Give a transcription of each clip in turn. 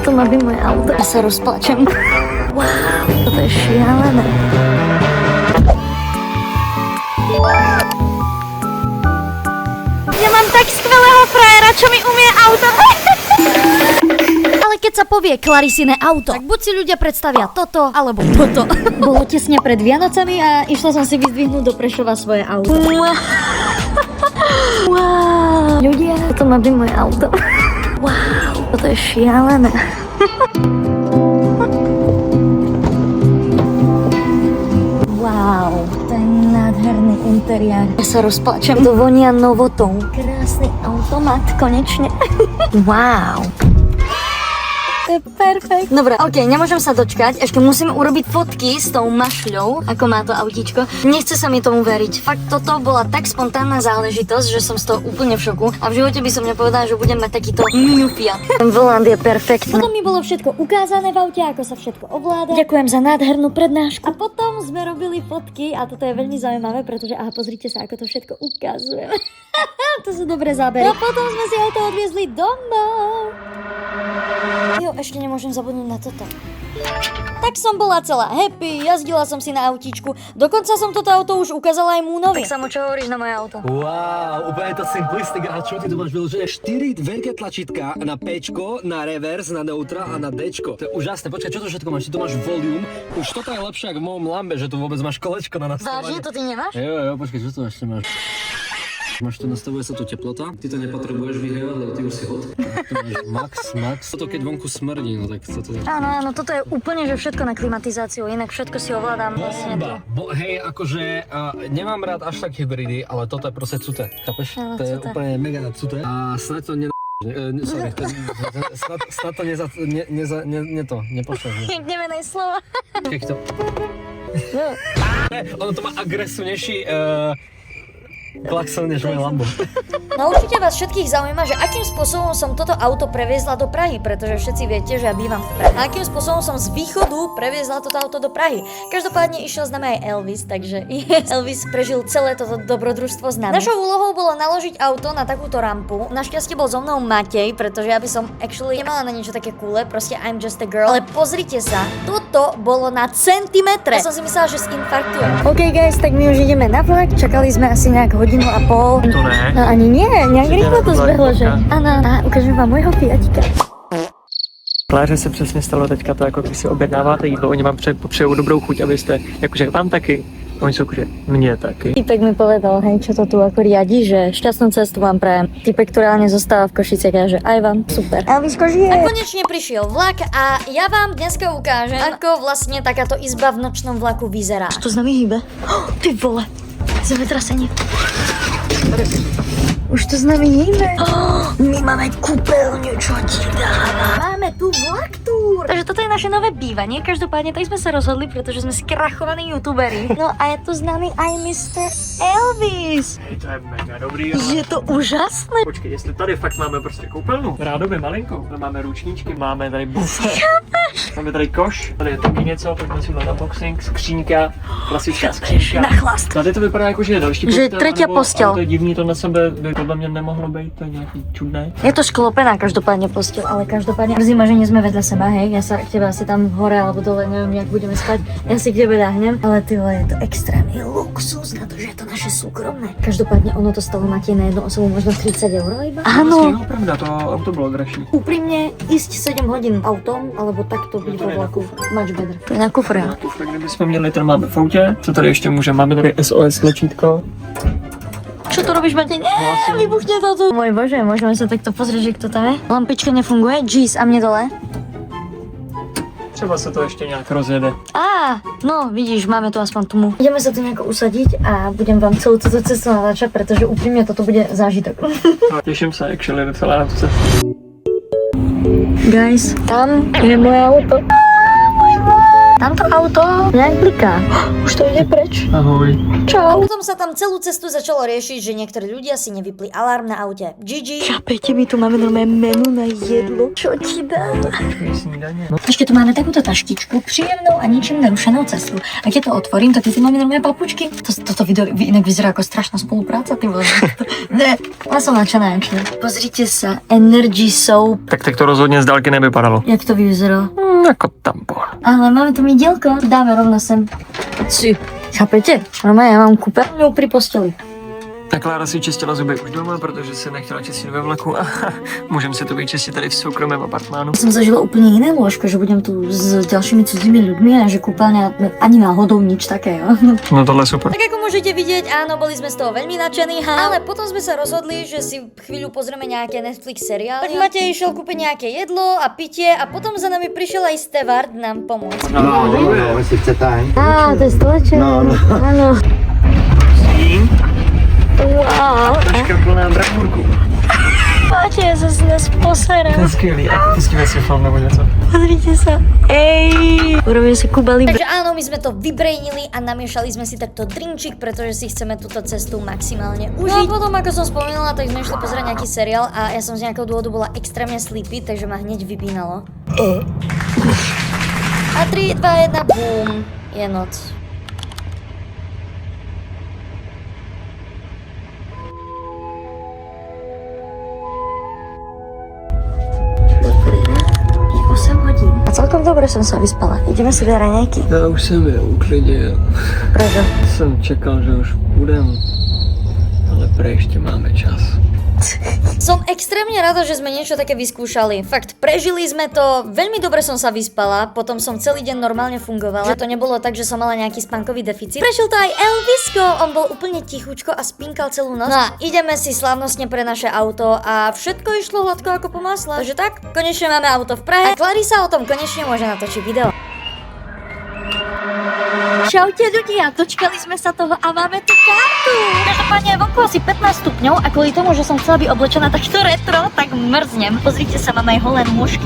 to má byť moje auto. Ja sa rozplačem. Wow, toto je šialené. Ja mám tak skvelého frajera, čo mi umie auto. Ale keď sa povie Clarisine auto, tak buď si ľudia predstavia toto, alebo toto. Bolo tesne pred Vianocami a išla som si vyzdvihnúť do Prešova svoje auto. Wow. Ľudia, toto má byť moje auto. Wow, toto je šialené. Wow, to je nádherný interiér. Ja sa rozplačem, to vonia novotou. Krásny automat, konečne. Wow. To je perfekt. Dobre, ok, nemôžem sa dočkať. Ešte musím urobiť fotky s tou mašľou, ako má to autíčko. Nechce sa mi tomu veriť. Fakt, toto bola tak spontánna záležitosť, že som z toho úplne v šoku. A v živote by som nepovedala, že budem mať takýto mini Fiat. Ten volant je perfektný. Potom mi bolo všetko ukázané v aute, ako sa všetko ovláda. Ďakujem za nádhernú prednášku. A potom sme robili fotky a toto je veľmi zaujímavé, pretože aha, pozrite sa, ako to všetko ukazuje. To sú dobré zábery. A potom sme si auto odviezli domov. Jo, ešte nemôžem zabudnúť na toto. Tak som bola celá happy, jazdila som si na autíčku, dokonca som toto auto už ukázala aj Múnovi. Tak samo, čo hovoríš na moje auto? Wow, úplne to simplistik. A čo ty tu máš vyložené? 4 veľké tlačítka na Pčko, na reverse, na neutra a na Dčko. To je úžasné. Počkaj, čo to všetko máš? Ty tu máš volume. Už toto je lepšie ako v mojom Lambe, že tu vôbec máš kolečko na nastavovanie. Vážne, to ty nemáš? Jo, počkaj, čo tu ešte máš? Máš tu, nastavuje sa tu teplota. Ty to nepotrebuješ vyhrievať, lebo ty už si hot. Tu máš max. Toto keď vonku smrdí, no tak sa to... Áno, toto je úplne, že všetko na klimatizáciu, inak všetko si ovládam vlastne tu. Hej, akože nemám rád až tak hybridy, ale toto je proste cuté, chápeš? Áno, to je cuté. úplne mega cuté. A snad to snad to nepošleš. Jak nemenej slova. Jak to? Ono to má agresívnejší klakson než moje Lambo. No určite vás všetkých zaujíma, že akým spôsobom som toto auto previezla do Prahy, pretože všetci viete, že ja bývam v Prahe. A akým spôsobom som z východu previezla toto auto do Prahy. Každopádne išiel s nami aj Elvis, takže Elvis prežil celé toto dobrodružstvo s nami. Našou úlohou bolo naložiť auto na takúto rampu. Našťastie bol so mnou Matej, pretože ja by som actually nemala na niečo také coole, proste I'm just a girl. Ale pozrite sa, toto bolo na centimetre. Ja som si myslela, že zinfarktujem. OK guys, tak my už ideme na vlak, čakali sme asi nejak hodinu a pol. To ne. No ani nie, nejak rýchlo to zbehlo, že? Ano, a ukážem vám môjho Fiatika. Kláře se přesně stalo teďka to, jako když si objednáváte jídlo, oni vám přejou dobrou chuť, abyste, jakože vám taky, oni jsou jakože mně taky. Týpek mi povedal, hej, čo to tu ako riadi, že šťastnú cestu vám prajem. Týpek, ktorý reálne zostáva v Košiciach a že aj vám, super. Elvisko žije. A konečne prišiel vlak a ja vám dneska ukážem, ako vlastne takáto izba v nočnom vlaku vyzerá. Čo to s nami hýbe? Oh, ty vole, zemetrasenie. Už to s nami hýbe. Oh, my máme kúpeľňu, čo ti dáva. Máme tu vlak túr. Takže toto je naše nové bývanie. Každopádne tak sme sa rozhodli, pretože sme skrachovaní youtuberi. No a je tu s nami aj Mr. Elvis. To je mega dobrý. Je to úžasné. Počkej, jestli tady fakt máme prostě koupelnu, rádoby malinkou, máme ručníčky, máme tady bufet, máme tady koš, tady je taky něco, pojďme si na unboxing, skřínka, klasická skřínka. Na chlast. Tady to vypadá jako, že je další Že postel, tretia postel. To je divný, to na sebe by podle mě nemohlo být, to je nějaký čudné. Je to sklopená každopádne postel, ale každopádne mrzí ma, že nie sme vedľa seba, hej. Ja sa k tebe asi tam hore alebo dole, neviem, jak budeme spať. Ja si k tebe dáhnem, ale ty vole, je to extrémny luxus na to, že je to naše súkromné. Každopádne ono to stalo Matej na jednu osobu možno 30 € iba. Áno. No, pravda, to auto bylo dražší. Úprimne ísť 7 hodín autom, alebo takto byť vo vlaku, much better. To je na kufre. Tak kdybychom měli, ten máme v autě, co tady ještě můžeme, máme tady SOS tlačítko. Čo tu robíš, Matej? Vybuchne to tu. Môj bože, môžeme sa takto pozrieť, že kto tam je? Lampička nefunguje, jeez, a mne dole? Třeba se to ještě nějak rozjede. No vidíš, máme tu aspoň tmu. Ideme sa tu nejako usadiť a budem vám celú túto cestu natáčať, pretože úprimne toto bude zážitok. Těším se, actually, docela na tu cestu. Guys, tam je moje auto. Môj vlak. Tamto auto nejak bliká. Už to ide preč. Ahoj. Čau. Potom sa tam celú cestu začalo riešiť, že niektorí ľudia si nevypli alarm na aute. GG. Chápete, my tu máme normálne menu na jedlo. Čo ti dá? Snídaně. Ešte tu máme takúto taštičku, príjemnou a ničím nerušenou cestu. A keď to otvorím, tak tu máme normálne papučky. Toto video inak vyzerá ako strašná spolupráca, ty vole. Ne, ja som nadšená, actually. Pozrite sa, Energy Soap. Tak to rozhodně z dálky nevypadalo. Jak to vyzerá? Jako tampon. Ale máme tu mydielko, dáme rovno sem. Si, chápete? Normálne ja mám kúpeľňu pri posteli. Tak Klára si čistila zuby už doma, protože se nechtěla čistit ve vlaku a můžeme se to vyčistit tady v soukromém apartmánu. Som zažila úplne iné lôžko, že budem tu s ďalšími cudzími ľuďmi a že kúpeľňa ani náhodou nič také, jo. No tohle je super. Tak ako môžete vidieť, áno, boli sme z toho veľmi nadšení, ale potom sme sa rozhodli, že si chvíľu pozrieme nejaké Netflix seriály. Tak Matej išiel kúpiť nejaké jedlo a pitie a potom za nami prišiel aj Steward nám pomôcť. No, jestli chcete. Á, to je stoleček. No. Áno. Wow. Troška plná bramburku. Máte, ja sa z nás poserám. To je skvělý. A pustíme si film nebo něco. Pozrite sa. Ej. Urobíme sa Kuba Libre. Takže áno, my sme to vybrejnili a namiešali sme si takto drinčik, pretože si chceme túto cestu maximálne užiť. No a potom, ako som spomínala, tak sme išli pozerať nejaký seriál a ja som z nejakého dôvodu bola extrémne sleepy, takže ma hneď vypínalo. A 3, 2, 1, boom, je noc. A celkom dobre som sa vyspala. Ideme si dať raňajky. Já už jsem je uklidil. Prečo? Jsem čekal, že už budem, ale pre ještě máme čas. Som extrémne rada, že sme niečo také vyskúšali. Fakt, prežili sme to, veľmi dobre som sa vyspala, potom som celý deň normálne fungovala. Že to nebolo tak, že som mala nejaký spánkový deficit. Prežil to aj Elvisko, on bol úplne tichučko a spinkal celú noc. No a ideme si slávnostne pre naše auto a všetko išlo hladko ako po masle. Takže tak, konečne máme auto v Prahe a Clarisa o tom konečne môže natočiť video. Čaute ľudia, dočkali sme sa toho a máme tu kartu. Každopádne je vonku asi 15 stupňov a kvôli tomu, že som chcela byť oblečená takto retro, tak mrznem. Pozrite sa, mám aj holé nôžky.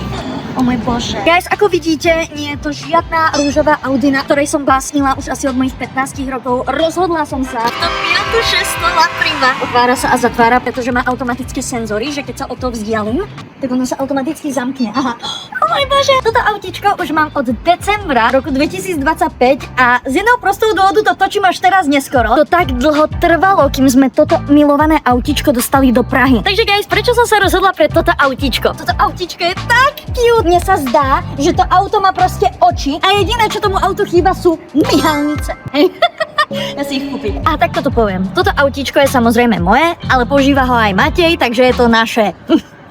O môj bože. Guys, ako vidíte, nie je to žiadna rúžová Audina, ktorej som básnila už asi od mojich 15 rokov. Rozhodla som sa. To Fiatu 600 La Prima. Otvára sa a zatvára, pretože má automatické senzory, že keď sa o to vzdialím, tak ono sa automaticky zamkne. Aha. O môj bože. Toto autičko už mám od decembra roku 2025 a z jedného prostého dôvodu to točím až teraz neskoro. To tak dlho trvalo, kým sme toto milované autičko dostali do Prahy. Takže guys, prečo som sa rozhodla pre toto autičko? Toto autičko je tak cute. Mne sa zdá, že to auto má proste oči a jediné, čo tomu autu chýba, sú myhalnice. Ja si ich kúpim. A tak toto poviem. Toto autíčko je samozrejme moje, ale používa ho aj Matej, takže je to naše.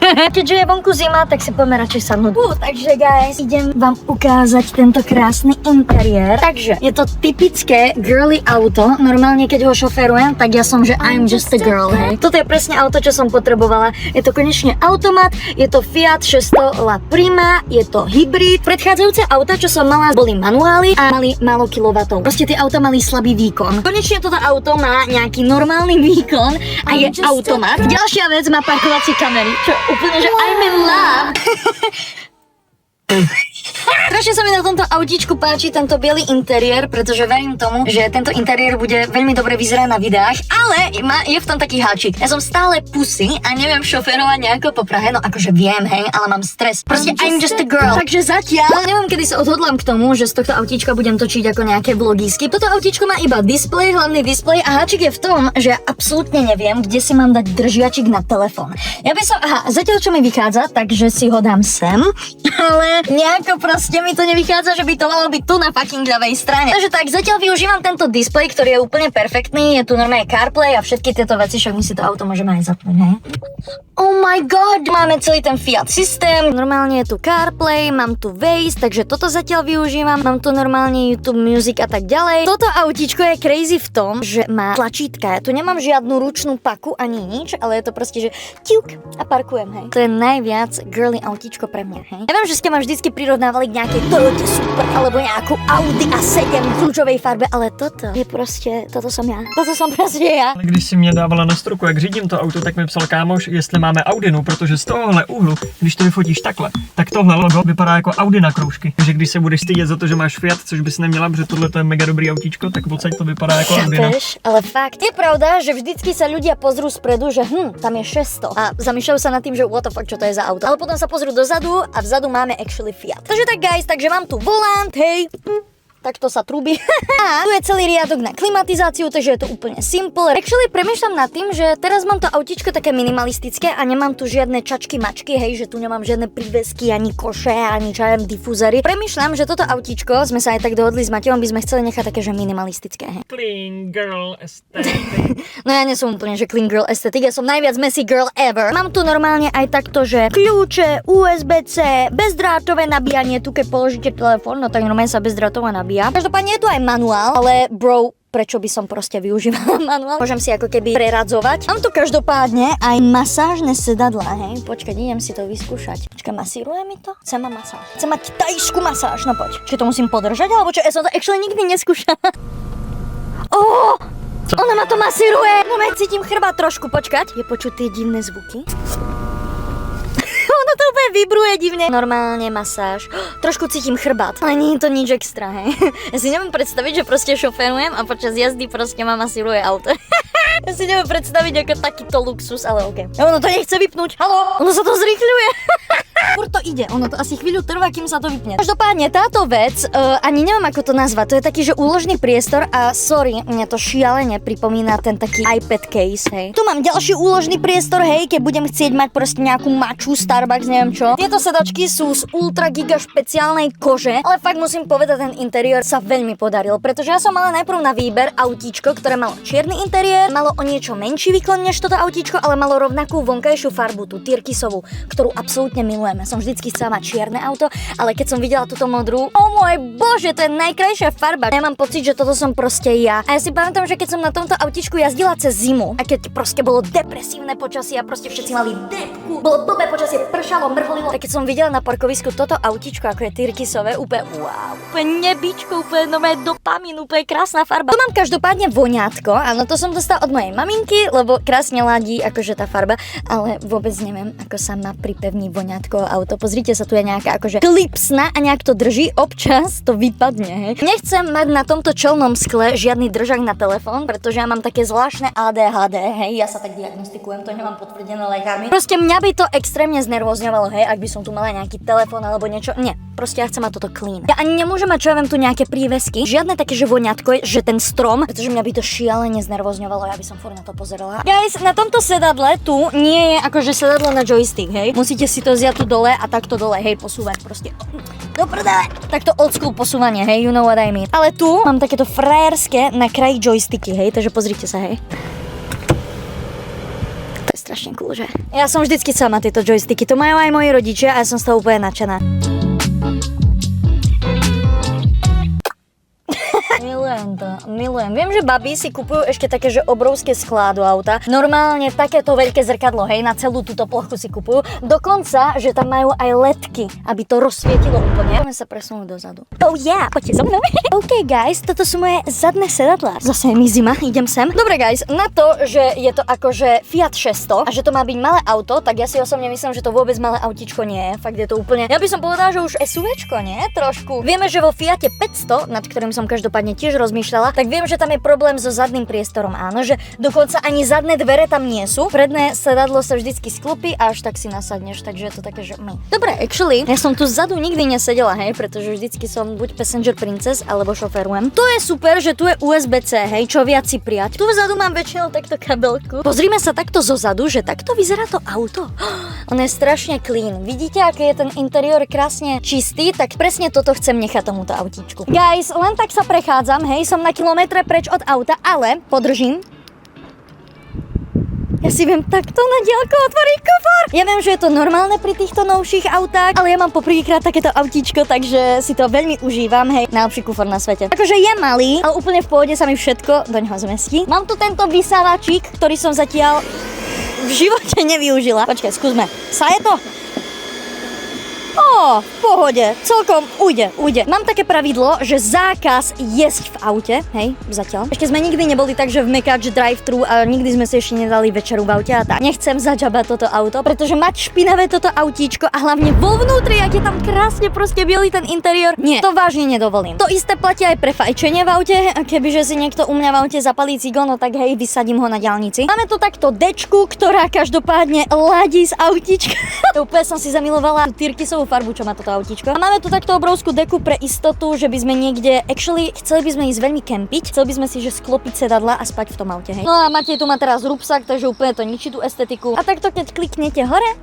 Keďže je vonku zima, tak si poďme radšej sadnúť. Takže guys, idem vám ukázať tento krásny interiér. Takže je to typické girly auto. Normálne keď ho šoferujem, tak ja som, že I'm just a girl, hej. Toto je presne auto, čo som potrebovala. Je to konečne automat, je to Fiat 600 La Prima, je to hybrid. Predchádzajúce auta, čo som mala, boli manuály a mali málo kilovatov. Proste tie auta mali slabý výkon. Konečne toto auto má nejaký normálny výkon a je automat. Ďalšia vec, má parkovacie kamery, čo úplne, že I'm in love. Strašne sa mi na tomto autíčku páči tento biely interiér, pretože verím tomu, že tento interiér bude veľmi dobre vyzerať na videách, ale je v tom taký háčik. Ja som stále pusy a neviem šoferovať nejako po Prahe, no akože viem, hej, ale mám stres. Proste I'm just a girl. Takže zatiaľ neviem, kedy sa odhodlám k tomu, že z tohto autíčka budem točiť ako nejaké vlogisky. Toto autíčko má iba displej, hlavný displej a háčik je v tom, že ja absolútne neviem, kde si mám dať držiačik na telefón. Ja by som, zatiaľ čo mi vychádza, takže si ho dám sem, ale nejako proste mi to nevychádza, že by to malo byť tu na fucking ľavej strane. Takže tak, zatiaľ využívam tento displej, ktorý je úplne perfektný, je tu normálne CarPlay a všetky tieto veci, však my si to auto môžeme aj zapnúť, hej? Oh my god, máme celý ten Fiat systém, normálne je tu CarPlay, mám tu Waze, takže toto zatiaľ využívam, mám tu normálne YouTube Music a tak ďalej. Toto autíčko je crazy v tom, že má tlačítka, ja tu nemám žiadnu ručnú paku ani nič, ale je to proste, že ťuk a parkujem, hej. To je najviac girly autíčko pre mňa, hej. Ja viem, že že ste ma vždycky prirovnávali k nejakej Toyota Super alebo nejakú Audi A7 v růžovej farbe, ale toto je prostě, toto som ja. Toto som prostě ja. Když si mě dávala na struku, jak řídím to auto, tak mi psal kámoš, jestli máme Audinu, protože z tohohle úhlu, když to vyfotíš takhle, tak tohle logo vypadá jako Audi na kroužky. Takže když se budeš stydět za to, že máš Fiat, což bys neměla, protože tohle to je mega dobrý autíčko, tak odsaď to vypadá jako Audina. Ale fakt, je pravda, že vždycky sa ľudia pozrú spredu, že tam je 600 a zamýšľajú sa nad tým, že what the fuck, čo to je za auto. Ale potom sa pozrú dozadu a vzadu máme actually Fiat. Takže tak guys, takže mám tu volant, hej. Takto sa trúbi. A tu je celý riadok na klimatizáciu, takže je to úplne simple. Actually premýšľam nad tým, že teraz mám to autíčko také minimalistické a nemám tu žiadne čačky mačky, hej, že tu nemám žiadne prívesky, ani koše, ani čajem difúzery. Premýšľam, že toto autíčko, sme sa aj tak dohodli s Matejom, by sme chceli nechať také, že minimalistické, hej. Clean girl aesthetic. No ja nie som úplne, že clean girl aesthetic, ja som najviac messy girl ever. Mám tu normálne aj takto, že kľúče, USB-C, bezdrátové nabíjanie, tu keď položíte telefón, no tak normálne sa bezdrátovo nabíja. Každopádne je tu aj manuál, ale bro, prečo by som proste využívala manuál? Môžem si ako keby preradzovať. Mám tu každopádne aj masážne sedadlá, hej. Počkaj, idem si to vyskúšať. Počkaj, masíruje mi to? Chcem mať masáž. Chcem mať tajskú masáž, no poď. Či to musím podržať, alebo čo? Ja som to actually nikdy neskúšala. Ona ma to masíruje. Moment, cítim chrbát trošku, počkať. Je počuť tie divné zvuky? Ono to úplne vibruje divne. Normálne masáž. Trošku cítim chrbát, ale nie je to nič extra, hej. Ja si neviem predstaviť, že proste šoférujem a počas jazdy proste ma masíruje auto. Ja si neviem predstaviť ako takýto luxus, ale okej. Ono to nechce vypnúť. Haló? Ono sa to zrýchľuje. Furt to ide, ono to asi chvíľu trvá, kým sa to vypne. Každopádne táto vec, ani neviem ako to nazvať, to je taký, že úložný priestor a sorry, mňa to šialene pripomína ten taký iPad case, hej. Tu mám ďalší úložný priestor, hej, keď budem chcieť mať proste nejakú maču, Starbucks, neviem čo. Tieto sedačky sú z ultra giga špeciálnej kože, ale fakt musím povedať, ten interiér sa veľmi podaril, pretože ja som mala najprv na výber autíčko, ktoré malo čierny interiér, malo o niečo menší výkon než toto autíčko, ale malo rovnakú vonkajšiu farbu, tú tyrkysovú, ktorú absolútne milujem. Ja som vždycky chcela mať čierne auto, ale keď som videla túto modrú, oh môj bože, to je najkrajšia farba. Ja mám pocit, že toto som proste ja. A ja si pamätám, že keď som na tomto autíčku jazdila cez zimu a keď proste bolo depresívne počasie a proste všetci mali depku, bolo blbé počasie, pršalo, mrholilo. A keď som videla na parkovisku toto autíčko, ako je tyrkysové, úplne wow, úplne nebičko, úplne nové dopamín, úplne krásna farba. Tu mám každopádne voňátko, áno, to som dostala od mojej maminky, lebo krásne ladí akože tá farba, ale vôbec neviem, ako sa má pripevní voňátko auto. Pozrite sa, tu je nejaká akože klipsna a nejak to drží, občas to vypadne, hej. Nechcem mať na tomto čelnom skle žiadny držak na telefón, pretože ja mám také zvláštne ADHD, hej, ja sa tak diagnostikujem, to nemám potvrdené lekármi. Proste mňa by to extrémne znervozňovalo, hej, ak by som tu mala nejaký telefón alebo niečo. Nie, proste ja chcem mať toto clean. Ja ani nemôžem mať, čo ja viem, tu nejaké prívesky, žiadne také, že voňatko, že ten strom, pretože mňa by to šialene znervozňovalo, ja by som furt na to pozerala. Guys, na tomto sedadle tu nie je akože sedadlo na joystick, hej. Musíte si to vziať tu dole a takto dole, hej, posúvať proste. Do prdele. Takto old school posúvanie, hej, you know what I mean. Ale tu mám takéto frajerské na kraji joysticky, hej, takže pozrite sa, hej. To je strašne cool, že? Ja som vždycky chcela mať tieto joysticky, to majú aj moji rodičia a ja som z toho úplne nadšená. Milujem to, milujem. Viem, že babi si kupujú ešte také, že obrovské sklá do auta. Normálne takéto veľké zrkadlo, hej, na celú túto plochu si kupujú. Dokonca, že tam majú aj ledky, aby to rozsvietilo úplne. Poďme sa presunúť dozadu. Oh yeah, poďte so mnou. OK guys, toto sú moje zadné sedadlá. Zase je mi zima, idem sem. Dobre guys, na to, že je to akože Fiat 600 a že to má byť malé auto, tak ja si osobne myslím, že to vôbec malé autíčko nie je. Fakt je to úplne. Ja by som povedala, že už SUVčko, nie? Trošku. Vieme, že vo Fiate 500, nad ktorým som každopádne tiež rozmýšľala, tak viem, že tam je problém so zadným priestorom. Áno, že dokonca ani zadné dvere tam nie sú. Predné sedadlo sa vždycky sklopí a až tak si nasadneš, takže je to také, že dobre, actually, ja som tu zadu nikdy nesedela, hej, pretože vždycky som buď passenger princess alebo šoférujem. To je super, že tu je USB-C, hej, čo viac si prijať. Tu vzadu mám väčšinou takto kabelku. Pozrime sa takto zo zadu, že takto vyzerá to auto. On je strašne clean. Vidíte, aký je ten interiér krásne čistý, tak presne toto chcem nechať tomuto autíčku. Guys, len tak sa prechádzam, hej, som na kilometre preč od auta, ale podržím. Ja si viem takto na diaľku otvoriť kufor. Ja viem, že je to normálne pri týchto novších autách, ale ja mám poprvýkrát takéto autíčko, takže si to veľmi užívam, hej, najlepší kufor na svete. Akože je malý, ale úplne v pohode sa mi všetko do ňoho zmestí. Mám tu tento vysávačík, ktorý som zatiaľ v živote nevyužila. Počkaj, skúsme. Sa je to? No, v pohode, celkom ujde. Mám také pravidlo, že zákaz jesť v aute, hej, zatiaľ. Ešte sme nikdy neboli tak, že v Mekáč drive-thru a nikdy sme si ešte nedali večeru v aute a tak. Nechcem zažabať toto auto, pretože mať špinavé toto autíčko a hlavne vo vnútri, ak je tam krásne proste biely ten interiér, nie, to vážne nedovolím. To isté platí aj pre fajčenie v aute, kebyže si niekto u mňa v aute zapalí cigo, no tak hej, vysadím ho na diaľnici. Máme tu takto dečku, ktorá každopádne ladí z autíčka. Úplne som si zamilovala tú tyrkysovú farbu, čo má toto autíčko. A máme tu takto obrovskú deku pre istotu, že by sme niekde, chceli by sme ísť veľmi kempiť, chceli by sme si že sklopiť sedadla a spať v tom aute, hej. No a Matej tu má teraz rúbsak, takže úplne to ničí tú estetiku. A takto keď kliknete hore,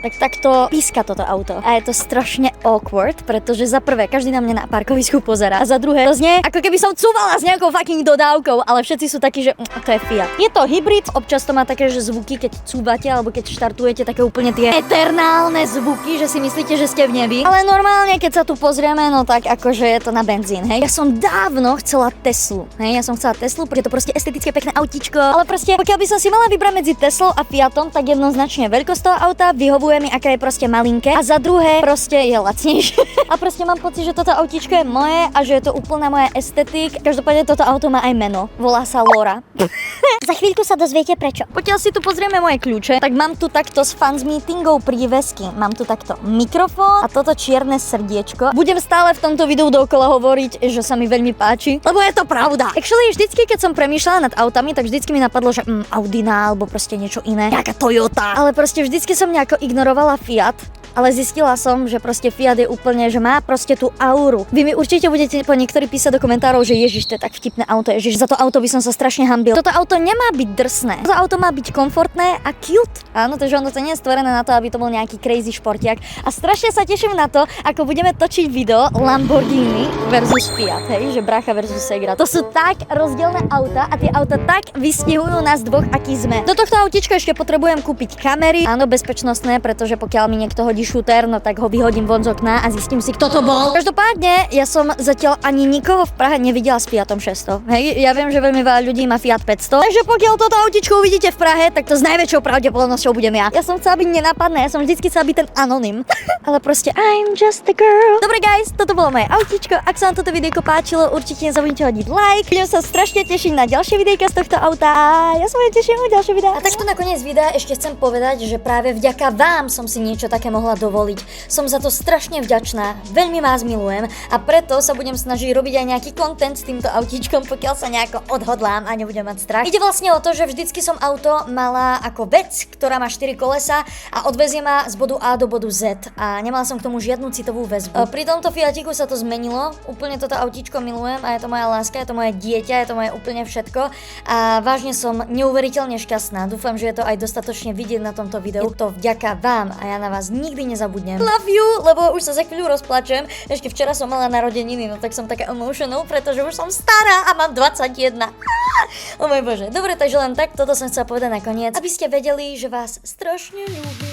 tak takto píska toto auto. A je to strašne awkward, pretože za prvé, každý na mňa na parkovisku pozerá. A za druhé, to znie, ako keby som cúvala s nejakou fucking dodávkou, ale všetci sú takí, že to je Fiat. Je to hybrid, občas to má také, že zvuky, keď cúvate alebo keď štartujete, také úplne tie eternálne zvuky, že si myslíte, že ste v nebi. Ale normálne, keď sa tu pozrieme, no tak akože je to na benzín, hej. Ja som dávno chcela Teslu, hej. Ja som chcela Teslu, pretože to proste estetické pekné autíčko, ale proste pokiaľ by som si mala vybrať medzi Teslou a Fiatom, tak jednoznačne veľkosť toho auta vyhovuje mi, aká je proste malinké a za druhé proste je lacnejšie. A proste mám pocit, že toto autíčko je moje a že je to úplná moja estetik. Každopádne toto auto má aj meno. Volá sa Laura. Za chvíľku sa dozviete prečo. Pokiaľ si tu pozrieme moje kľúče, tak mám tu takto s fans meetingov prívesky. Mám tu takto mikrofón a toto čierne srdiečko. Budem stále v tomto videu dookola hovoriť, že sa mi veľmi páči, lebo je to pravda. Actually, vždycky, keď som premýšľala nad autami, tak vždycky mi napadlo, že Audina alebo proste niečo iné. Nejaká Toyota. Ale proste vždycky som nejako ignorovala Fiat. Ale zistila som, že proste Fiat je úplne, že má proste tú auru. Vy mi určite budete po niektorí písať do komentárov, že ježiš, to je tak vtipné auto, ježiš, za to auto by som sa strašne hanbil. Toto auto nemá byť drsné. Toto auto má byť komfortné a cute. Áno, takže ono to nie je stvorené na to, aby to bol nejaký crazy športiak. A strašne sa teším na to, ako budeme točiť video Lamborghini versus Fiat, hej, že brácha versus Segra. To sú tak rozdielne auta a tie auta tak vystihujú nás dvoch, aký sme. Do tohto autička ešte potrebujem kúpiť kamery, áno, bezpečnostné, pretože pokiaľ mi niekto hodí šúter, no tak ho vyhodím von z okna a zistím si, kto to bol. Každopádne, ja som zatiaľ ani nikoho v Prahe nevidela s Fiatom 600. Hej, ja viem, že veľmi veľa ľudí má Fiat 500. Takže pokiaľ toto autičko uvidíte v Prahe, tak to s najväčšou pravdepodobnosťou budem ja. Ja som chcela byť nenápadná, ja som vždycky chcela byť ten anonym. Ale proste I'm just a girl. Dobre guys, toto bolo moje autičko. Ak sa vám toto videjko páčilo, určite nezabudnite hodiť like. Budem sa strašne tešiť na ďalšie videjka z tohto auta. Ja sa budem tešiť na ďalšie videa. A takto nakoniec videa ešte chcem povedať, že práve vďaka vám som si niečo také mohla dovoliť. Som za to strašne vďačná, veľmi vás milujem a preto sa budem snažiť robiť aj nejaký content s týmto autíčkom, pokiaľ sa nejako odhodlám a nebudem mať strach. Ide vlastne o to, že vždycky som auto mala ako vec, ktorá má 4 kolesa a odvezie ma z bodu A do bodu Z a nemala som k tomu žiadnu citovú väzbu. Pri tomto Fiatiku sa to zmenilo, úplne toto autíčko milujem a je to moja láska, je to moje dieťa, je to moje úplne všetko a vážne som neuveriteľne šťastná. Dúfam, že je to aj dostatočne vidieť na tomto videu. Je to vďaka vám a ja na vás nikdy nezabudnem. Love you, lebo už sa za chvíľu rozplačem. Ešte včera som mala narodeniny, no tak som taká emotional, pretože už som stará a mám 21. O môj bože. Dobre, takže len tak, toto som chcela povedať nakoniec, aby ste vedeli, že vás strašne ľúbim.